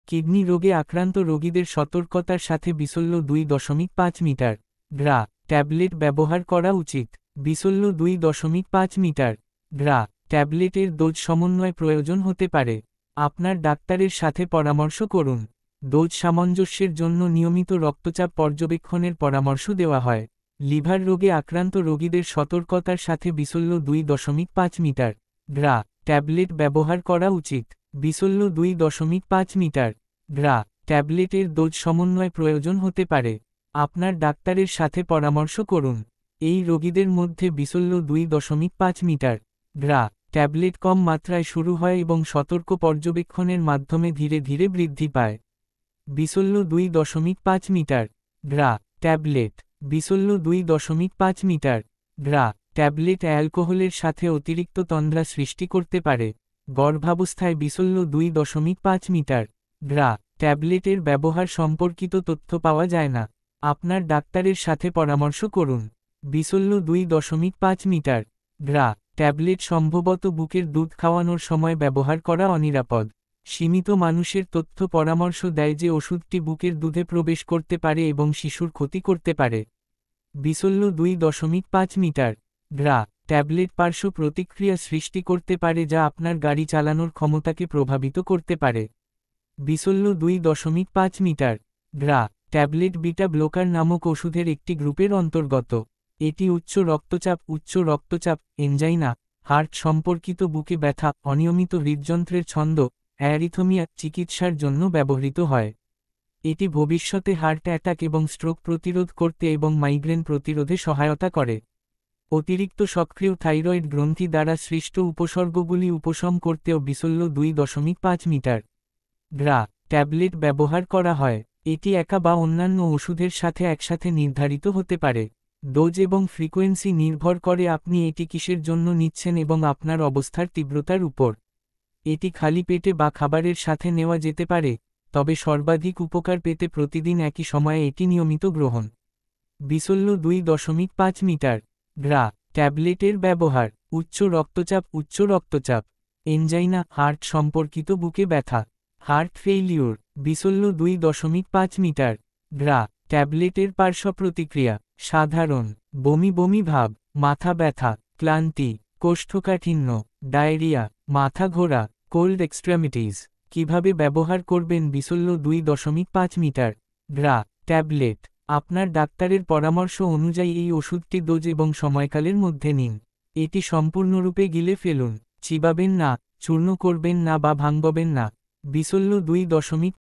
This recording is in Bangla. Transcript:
কিডনি রোগে আক্রান্ত রোগীদের সতর্কতার সাথে বিসল্য 2.5 মিটার গ্রা ট্যাবলেট ব্যবহার করা উচিত। বিসল্য 2.5 মিটার গ্রা ট্যাবলেটের ডোজ সমন্বয় প্রয়োজন হতে পারে। আপনার ডাক্তারের সাথে পরামর্শ করুন। ডোজ সামঞ্জস্যের জন্য নিয়মিত রক্তচাপ পর্যবেক্ষণের পরামর্শ দেওয়া হয়। লিভার রোগে আক্রান্ত রোগীদের সতর্কতার সাথে বিসল্য 2.5 মিটার গ্রা ট্যাবলেট ব্যবহার করা উচিত। বিসল্য 2.5 মিটার গ্রা ট্যাবলেটের ডোজ সমন্বয় প্রয়োজন হতে পারে। আপনার ডাক্তারের সাথে পরামর্শ করুন। এই রোগীদের মধ্যে বিসল্য 2.5 মিটার গ্রা ট্যাবলেট কম মাত্রায় শুরু হয় এবং সতর্ক পর্যবেক্ষণের মাধ্যমে ধীরে ধীরে বৃদ্ধি পায়। বিসল্য 2.5 মিটার গ্রা ট্যাবলেট বিসল্য 2.5 মিটার গ্রা ট্যাবলেট অ্যালকোহলের সাথে অতিরিক্ত তন্দ্রা সৃষ্টি করতে পারে। গর্ভাবস্থায় বিসল্য 2.5 মিটার গ্রা ট্যাবলেটের ব্যবহার সম্পর্কিত তথ্য পাওয়া যায় না। আপনার ডাক্তারের সাথে পরামর্শ করুন। বিসল্য 2.5 মিটার গ্রা ট্যাবলেট সম্ভবত বুকের দুধ খাওয়ানোর সময় ব্যবহার করা অনিরাপদ। সীমিত মানুষের তথ্য পরামর্শ দেয় যে ওষুধটি বুকের দুধে প্রবেশ করতে পারে এবং শিশুর ক্ষতি করতে পারে। বিসল্য 2.5 মিটার গ্রা ট্যাবলেট পার্শ্ব প্রতিক্রিয়া সৃষ্টি করতে পারে যা আপনার গাড়ি চালানোর ক্ষমতাকে প্রভাবিত করতে পারে। বিসল্য 2.5 মিটার গ্রা ট্যাবলেট বিটা ব্লকার নামক ওষুধের একটি গ্রুপের অন্তর্গত। এটি উচ্চ রক্তচাপ, এনজাইনা, হার্ট সম্পর্কিত বুকে ব্যথা, অনিয়মিত হৃদযন্ত্রের ছন্দ, অ্যারিথমিয়া চিকিৎসার জন্য ব্যবহৃত হয়। এটি ভবিষ্যতে হার্ট অ্যাটাক এবং স্ট্রোক প্রতিরোধ করতে এবং মাইগ্রেন প্রতিরোধে সহায়তা করে। অতিরিক্ত সক্রিয় থাইরয়েড গ্রন্থি দ্বারা সৃষ্ট উপসর্গগুলি উপশম করতেও বিসল্য 2.5 মিটার গ্রা ট্যাবলেট ব্যবহার করা হয়। এটি একা বা অন্যান্য ওষুধের সাথে একসাথে নির্ধারিত হতে পারে। ডোজ এবং ফ্রিকোয়েন্সি নির্ভর করে আপনি এটি কিসের জন্য নিচ্ছেন এবং আপনার অবস্থার তীব্রতার উপর। এটি খালি পেটে বা খাবারের সাথে নেওয়া যেতে পারে, তবে সর্বাধিক উপকার পেতে প্রতিদিন একই সময়ে এটি নিয়মিত গ্রহণ। বিসল্য 2.5 মিটার গ্রা ট্যাবলেটের ব্যবহার উচ্চ রক্তচাপ, এনজাইনা, হার্ট সম্পর্কিত বুকে ব্যথা, হার্ট ফেইলিউর। বিসল্য 2.5 মিটার গ্রা ট্যাবলেটের পার্শ্ব প্রতিক্রিয়া সাধারণ বমি ভাব, মাথা ব্যথা, ক্লান্তি, কোষ্ঠকাঠিন্য, ডায়রিয়া, মাথা ঘোরা, কোল্ড এক্সট্রেমিটিস। কিভাবে ব্যবহার করবেন বিসল্য 2.5 মিটার গ্রা ট্যাবলেট আপনার ডাক্তারের পরামর্শ অনুযায়ী এই ওষুধটি ডোজ এবং সময়কালের মধ্যে নিন। এটি সম্পূর্ণরূপে গিলে ফেলুন। চিবাবেন না, চূর্ণ করবেন না বা ভাঙবেন না। বিসল্য